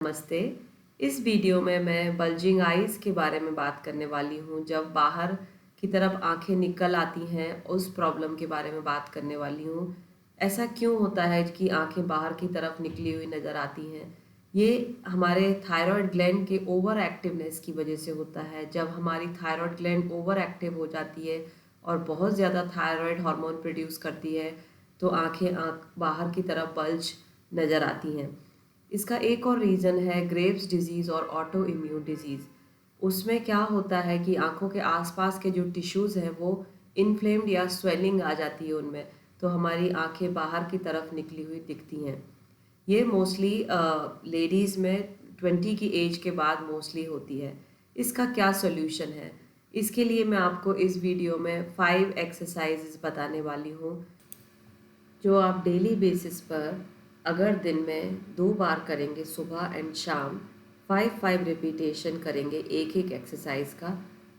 नमस्ते। इस वीडियो में मैं बल्जिंग आइज़ के बारे में बात करने वाली हूँ। जब बाहर की तरफ आंखें निकल आती हैं, उस प्रॉब्लम के बारे में बात करने वाली हूँ। ऐसा क्यों होता है कि आंखें बाहर की तरफ निकली हुई नज़र आती हैं? ये हमारे थायराइड ग्लैंड के ओवर एक्टिवनेस की वजह से होता है। जब हमारी थायराइड ग्लैंड ओवर एक्टिव हो जाती है और बहुत ज़्यादा थायराइड हार्मोन प्रोड्यूस करती है, तो आंखें बाहर की तरफ बल्ज नज़र आती हैं। इसका एक और रीज़न है ग्रेव्स डिजीज़ और ऑटो इम्यून डिजीज़। उसमें क्या होता है कि आँखों के आसपास के जो टिश्यूज़ हैं वो इन्फ्लेम्ड या स्वेलिंग आ जाती है उनमें, तो हमारी आँखें बाहर की तरफ निकली हुई दिखती हैं। ये मोस्टली लेडीज़ में 20 की एज के बाद मोस्टली होती है। इसका क्या सॉल्यूशन है? इसके लिए मैं आपको इस वीडियो में 5 एक्सरसाइजेज़ बताने वाली हूँ, जो आप डेली बेसिस पर अगर दिन में 2 बार करेंगे, सुबह एंड शाम 5-5 रिपीटेशन करेंगे एक एक एक्सरसाइज का,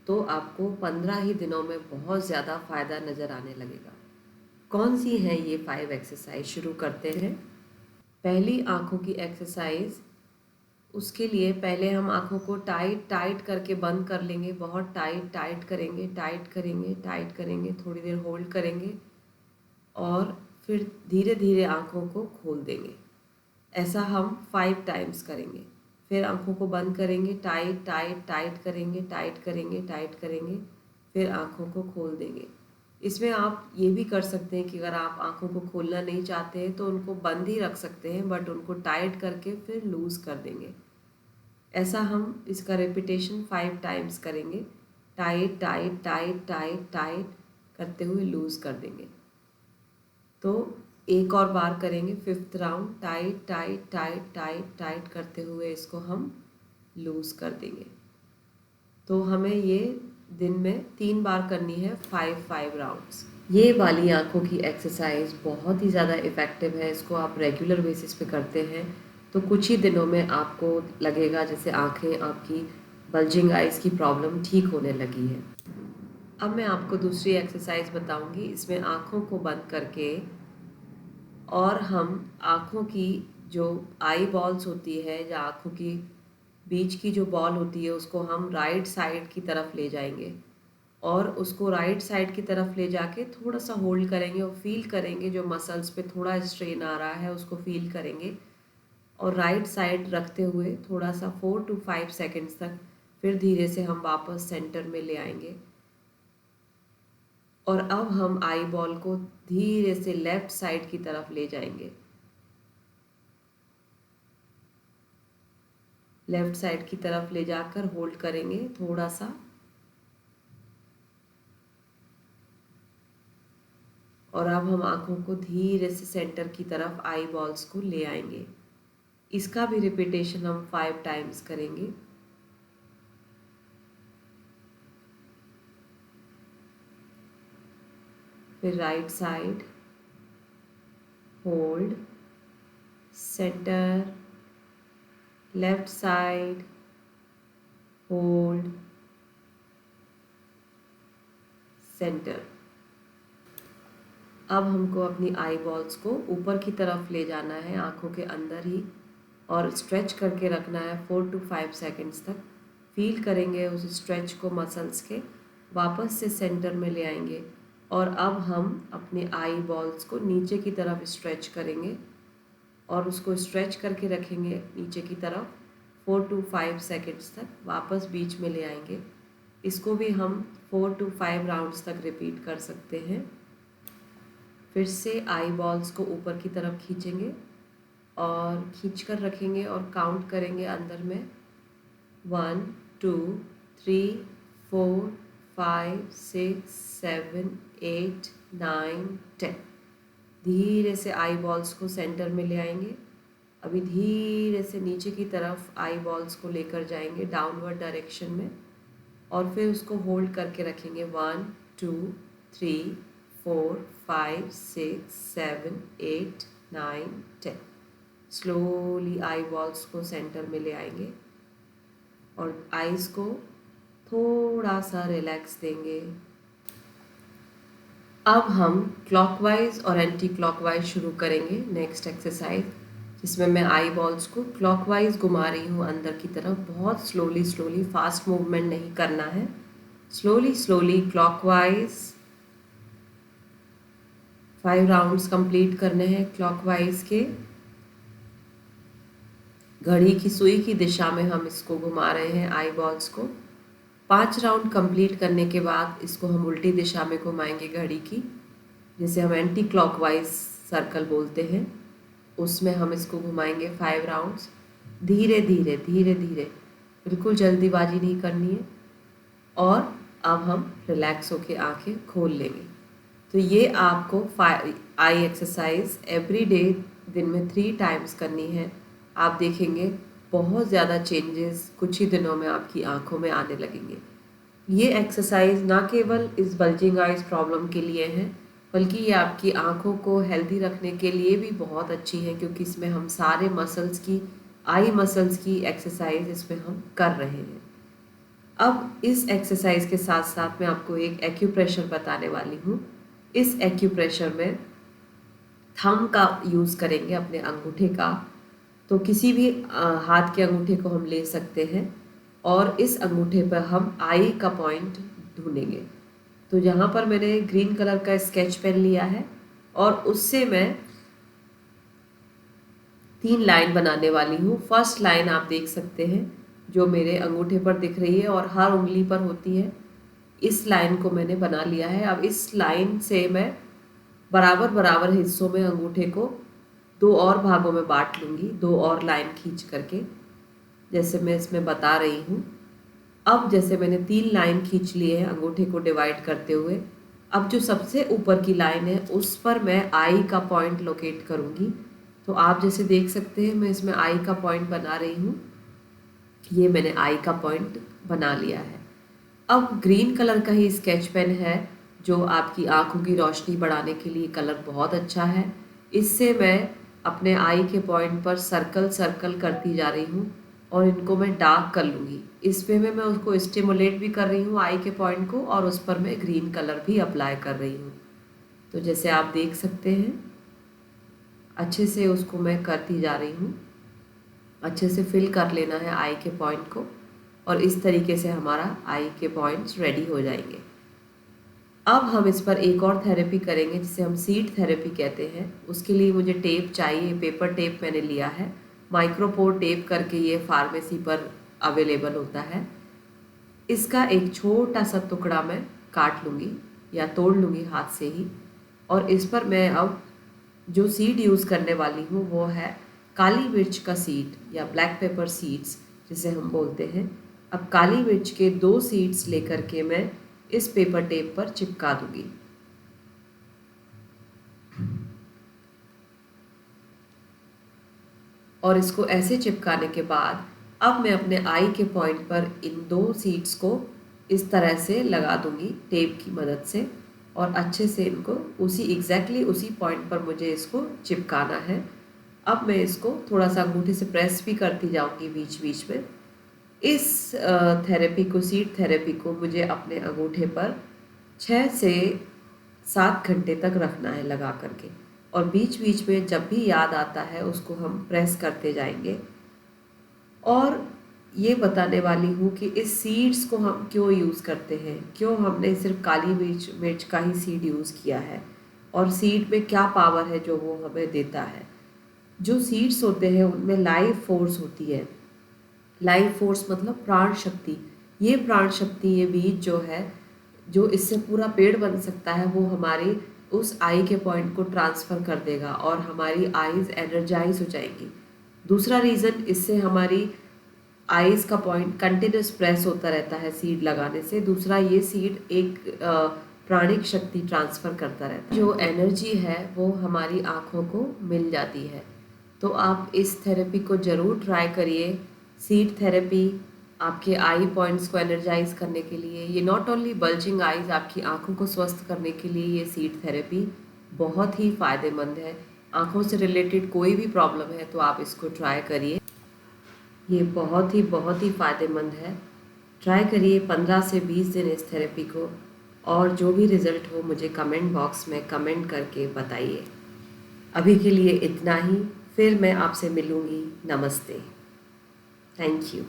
तो आपको 15 ही दिनों में बहुत ज़्यादा फ़ायदा नज़र आने लगेगा। कौन सी हैं ये 5 एक्सरसाइज? शुरू करते हैं। पहली आँखों की एक्सरसाइज। उसके लिए पहले हम आँखों को टाइट टाइट करके बंद कर लेंगे। बहुत टाइट टाइट करेंगे, टाइट करेंगे, टाइट करेंगे, थोड़ी देर होल्ड करेंगे और फिर धीरे धीरे आँखों को खोल देंगे। ऐसा हम 5 टाइम्स करेंगे। फिर आँखों को बंद करेंगे, टाइट टाइट टाइट करेंगे, टाइट करेंगे, टाइट करेंगे, फिर आँखों को खोल देंगे। इसमें आप ये भी कर सकते हैं कि अगर आप आँखों को खोलना नहीं चाहते हैं तो उनको बंद ही रख सकते हैं, बट उनको टाइट करके फिर लूज़ कर देंगे। ऐसा हम इसका रिपीटेशन 5 टाइम्स करेंगे। Tight tight tight tight tight करते हुए लूज़ कर देंगे। तो एक और बार करेंगे, 5th round. Tight tight tight tight tight करते हुए इसको हम लूज़ कर देंगे। तो हमें ये दिन में 3 बार करनी है, 5-5 राउंड्स। ये वाली आँखों की एक्सरसाइज बहुत ही ज़्यादा इफ़ेक्टिव है। इसको आप रेगुलर बेसिस पे करते हैं तो कुछ ही दिनों में आपको लगेगा जैसे आँखें आपकी बल्जिंग आइज़ की प्रॉब्लम ठीक होने लगी है। अब मैं आपको दूसरी एक्सरसाइज बताऊंगी। इसमें आँखों को बंद करके और हम आँखों की जो आई बॉल्स होती है या आँखों की बीच की जो बॉल होती है उसको हम राइट साइड की तरफ ले जाएंगे और उसको राइट साइड की तरफ ले जाके थोड़ा सा होल्ड करेंगे और फील करेंगे जो मसल्स पे थोड़ा स्ट्रेन आ रहा है उसको फील करेंगे और राइट साइड रखते हुए थोड़ा सा 4 to 5 सेकेंड्स तक फिर धीरे से हम वापस सेंटर में ले आएंगे। और अब हम आई बॉल को धीरे से लेफ्ट साइड की तरफ ले जाएंगे। लेफ्ट साइड की तरफ ले जाकर होल्ड करेंगे थोड़ा सा और अब हम आंखों को धीरे से सेंटर की तरफ आई बॉल्स को ले आएंगे। इसका भी रिपीटेशन हम 5 टाइम्स करेंगे। फिर right side, hold, centre, left side, hold, centre. अब हमको अपनी आई बॉल्स को ऊपर की तरफ ले जाना है आंखों के अंदर ही और स्ट्रेच करके रखना है 4 to 5 सेकेंड्स तक। फील करेंगे उस स्ट्रेच को मसल्स के, वापस से सेंटर में ले आएंगे और अब हम अपने आई बॉल्स को नीचे की तरफ स्ट्रेच करेंगे और उसको स्ट्रेच करके रखेंगे नीचे की तरफ 4 to 5 सेकेंड्स तक। वापस बीच में ले आएंगे। इसको भी हम 4 to 5 राउंड्स तक रिपीट कर सकते हैं। फिर से आई बॉल्स को ऊपर की तरफ खींचेंगे और खींच कर रखेंगे और काउंट करेंगे अंदर में 1 2 3 4 5 6 7 8 9 10। धीरे से आई बॉल्स को सेंटर में ले आएंगे। अभी धीरे से नीचे की तरफ आई बॉल्स को लेकर जाएंगे डाउनवर्ड डायरेक्शन में और फिर उसको होल्ड करके रखेंगे 1 2 3 4 5 6 7 8 9 10। स्लोली आई बॉल्स को सेंटर में ले आएंगे और आईज को थोड़ा सा रिलैक्स देंगे। अब हम क्लॉकवाइज और एंटी क्लॉकवाइज शुरू करेंगे नेक्स्ट एक्सरसाइज। जिसमें मैं आई बॉल्स को क्लॉकवाइज घुमा रही हूँ अंदर की तरफ। बहुत स्लोली स्लोली, फास्ट मूवमेंट नहीं करना है, slowly slowly clockwise 5 rounds complete करने हैं क्लॉकवाइज के। घड़ी की सुई की दिशा में हम इसको घुमा रहे हैं आई बॉल्स को। 5 राउंड कंप्लीट करने के बाद इसको हम उल्टी दिशा में घुमाएंगे घड़ी की, जिसे हम एंटी क्लॉकवाइज सर्कल बोलते हैं। उसमें हम इसको घुमाएंगे 5 राउंड्स। धीरे धीरे धीरे धीरे, बिल्कुल जल्दीबाजी नहीं करनी है। और अब हम रिलैक्स होके आंखें खोल लेंगे। तो ये आपको आई एक्सरसाइज एवरी डे दिन में 3 टाइम्स करनी है। आप देखेंगे बहुत ज़्यादा चेंजेस कुछ ही दिनों में आपकी आंखों में आने लगेंगे। ये एक्सरसाइज ना केवल इस बल्जिंग आइज प्रॉब्लम के लिए है, बल्कि ये आपकी आंखों को हेल्दी रखने के लिए भी बहुत अच्छी है, क्योंकि इसमें हम सारे मसल्स की, आई मसल्स की एक्सरसाइज इसमें हम कर रहे हैं। अब इस एक्सरसाइज के साथ साथ मैं आपको एक एक्यूप्रेशर बताने वाली हूँ। इस एक्यूप्रेशर में थंब का यूज़ करेंगे, अपने अंगूठे का। तो किसी भी हाथ के अंगूठे को हम ले सकते हैं और इस अंगूठे पर हम आई का पॉइंट ढूंढेंगे। तो यहाँ पर मैंने ग्रीन कलर का स्केच पेन लिया है और उससे मैं 3 लाइन बनाने वाली हूँ। फर्स्ट लाइन आप देख सकते हैं जो मेरे अंगूठे पर दिख रही है और हर उंगली पर होती है। इस लाइन को मैंने बना लिया है। अब इस लाइन से मैं बराबर बराबर हिस्सों में अंगूठे को 2 और भागों में बांट लूँगी, 2 और लाइन खींच करके, जैसे मैं इसमें बता रही हूँ। अब जैसे मैंने 3 लाइन खींच लिए हैं अंगूठे को डिवाइड करते हुए, अब जो सबसे ऊपर की लाइन है उस पर मैं आई का पॉइंट लोकेट करूँगी। तो आप जैसे देख सकते हैं मैं इसमें आई का पॉइंट बना रही हूँ। ये मैंने आई का पॉइंट बना लिया है। अब ग्रीन कलर का ही स्केच पेन है जो आपकी आंखों की रोशनी बढ़ाने के लिए कलर बहुत अच्छा है। इससे मैं अपने आई के पॉइंट पर सर्कल सर्कल करती जा रही हूँ और इनको मैं डार्क कर लूँगी। इस पे मैं उसको स्टिमुलेट भी कर रही हूँ आई के पॉइंट को, और उस पर मैं ग्रीन कलर भी अप्लाई कर रही हूँ। तो जैसे आप देख सकते हैं अच्छे से उसको मैं करती जा रही हूँ। अच्छे से फिल कर लेना है आई के पॉइंट को, और इस तरीके से हमारा आई के पॉइंट्स रेडी हो जाएंगे। अब हम इस पर एक और थेरेपी करेंगे जिसे हम सीड थेरेपी कहते हैं। उसके लिए मुझे टेप चाहिए, पेपर टेप मैंने लिया है। माइक्रोपोर टेप करके ये फार्मेसी पर अवेलेबल होता है। इसका एक छोटा सा टुकड़ा मैं काट लूँगी या तोड़ लूँगी हाथ से ही, और इस पर मैं अब जो सीड यूज़ करने वाली हूँ वो है काली मिर्च का सीड या ब्लैक पेपर सीड्स जिसे हम बोलते हैं। अब काली मिर्च के 2 सीड्स लेकर के मैं इस पेपर टेप पर चिपका दूंगी। और इसको ऐसे चिपकाने के बाद अब मैं अपने आई के पॉइंट पर इन 2 सीड्स को इस तरह से लगा दूंगी टेप की मदद से, और अच्छे से इनको एग्जैक्टली उसी पॉइंट पर मुझे इसको चिपकाना है। अब मैं इसको थोड़ा सा अंगूठे से प्रेस भी करती जाऊंगी बीच बीच में। इस थेरेपी को, सीड थेरेपी को मुझे अपने अंगूठे पर 6 से 7 घंटे तक रखना है लगा करके, और बीच बीच में जब भी याद आता है उसको हम प्रेस करते जाएंगे। और ये बताने वाली हूँ कि इस सीड्स को हम क्यों यूज़ करते हैं, क्यों हमने सिर्फ काली मिर्च का ही सीड यूज़ किया है, और सीड में क्या पावर है जो वो हमें देता है। जो सीड्स होते हैं उनमें लाइफ फोर्स होती है। लाइफ फोर्स मतलब प्राण शक्ति। ये प्राण शक्ति, ये बीज जो है, जो इससे पूरा पेड़ बन सकता है, वो हमारी उस आई के पॉइंट को ट्रांसफ़र कर देगा और हमारी आईज़ एनर्जाइज हो जाएंगी। दूसरा रीज़न, इससे हमारी आईज़ का पॉइंट कंटिन्यूस प्रेस होता रहता है सीड लगाने से। दूसरा, ये सीड एक प्राणिक शक्ति ट्रांसफ़र करता रहता है। जो एनर्जी है वो हमारी आँखों को मिल जाती है। तो आप इस थेरेपी को ज़रूर ट्राई करिए। सीड थेरेपी आपके आई पॉइंट्स को एनर्जाइज करने के लिए, ये नॉट ओनली बल्जिंग आईज, आपकी आंखों को स्वस्थ करने के लिए ये सीड थेरेपी बहुत ही फ़ायदेमंद है। आंखों से रिलेटेड कोई भी प्रॉब्लम है तो आप इसको ट्राई करिए। ये बहुत ही फ़ायदेमंद है। ट्राई करिए 15 से 20 दिन इस थेरेपी को, और जो भी रिज़ल्ट हो मुझे कमेंट बॉक्स में कमेंट करके बताइए। अभी के लिए इतना ही। फिर मैं आपसे मिलूँगी। नमस्ते। Thank you.